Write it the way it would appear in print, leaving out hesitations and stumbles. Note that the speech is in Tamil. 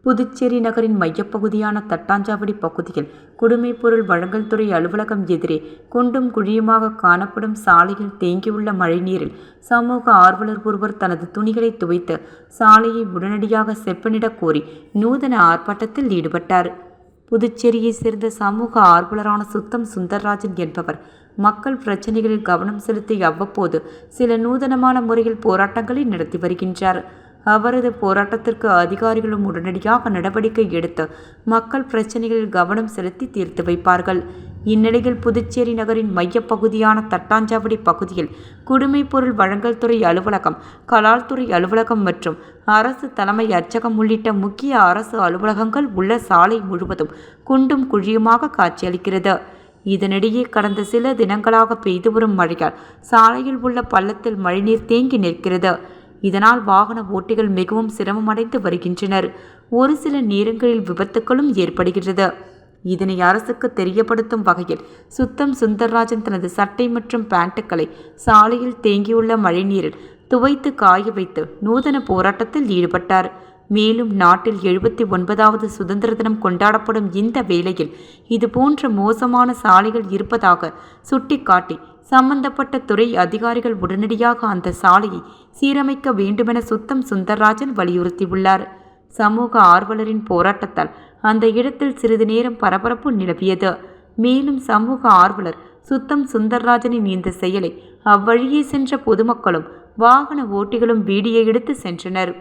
புதுச்சேரி நகரின் மையப்பகுதியான தட்டாஞ்சாவடி பகுதியில் குடிமைப்பொருள் வழங்கல் துறை அலுவலகம் எதிரே குண்டும் குழியுமாக காணப்படும் சாலையில் தேங்கியுள்ள மழைநீரில் சமூக ஆர்வலர் ஒருவர் தனது துணிகளை துவைத்து சாலையை உடனடியாக செப்பனிடக் கோரி நூதன ஆர்ப்பாட்டத்தில் ஈடுபட்டார். புதுச்சேரியை சேர்ந்த சமூக ஆர்வலரான சுத்தம் சுந்தர்ராஜன் என்பவர் மக்கள் பிரச்சினைகளில் கவனம் செலுத்தி அவ்வப்போது சில நூதனமான முறையில் போராட்டங்களை நடத்தி வருகின்றார். அவரது போராட்டத்திற்கு அதிகாரிகளும் உடனடியாக நடவடிக்கை எடுத்து மக்கள் பிரச்சினைகளில் கவனம் செலுத்தி தீர்த்து வைப்பார்கள். இந்நிலையில் புதுச்சேரி நகரின் மையப்பகுதியான தட்டாஞ்சாவடி பகுதியில் குடிமைப்பொருள் வழங்கல் துறை அலுவலகம், கலால்துறை அலுவலகம் மற்றும் அரசு தலைமை அச்சகம் உள்ளிட்ட முக்கிய அரசு அலுவலகங்கள் உள்ள சாலை முழுவதும் குண்டும் குழியுமாக காட்சியளிக்கிறது. இதனிடையே கடந்த சில தினங்களாக பெய்து வரும் மழையால் சாலையில் உள்ள பள்ளத்தில் மழைநீர் தேங்கி நிற்கிறது. இதனால் வாகன ஓட்டிகள் மிகவும் சிரமமடைந்து வருகின்றனர். ஒரு சில நேரங்களில் விபத்துகளும் ஏற்படுகிறது. இதனை அரசுக்கு தெரியப்படுத்தும் வகையில் சுத்தம் சுந்தர்ராஜன் தனது சட்டை மற்றும் பேண்ட்டுகளை சாலையில் தேங்கியுள்ள மழைநீரில் துவைத்து காய வைத்து நூதன போராட்டத்தில் ஈடுபட்டார். மேலும் நாட்டில் 79வது சுதந்திர தினம் கொண்டாடப்படும் இந்த வேளையில் இதுபோன்ற மோசமான சாலைகள் இருப்பதாக சுட்டிக்காட்டி சம்பந்தப்பட்ட துறை அதிகாரிகள் உடனடியாக அந்த சாலையை சீரமைக்க வேண்டுமென சுத்தம் சுந்தர்ராஜன் வலியுறுத்தியுள்ளார். சமூக ஆர்வலரின் போராட்டத்தால் அந்த இடத்தில் சிறிது நேரம் பரபரப்பு நிலவியது. மேலும் சமூக ஆர்வலர் சுத்தம் சுந்தர்ராஜனின் இந்த செயலை அவ்வழியே சென்ற பொதுமக்களும் வாகன ஓட்டிகளும் வீடியோ எடுத்து சென்றனர்.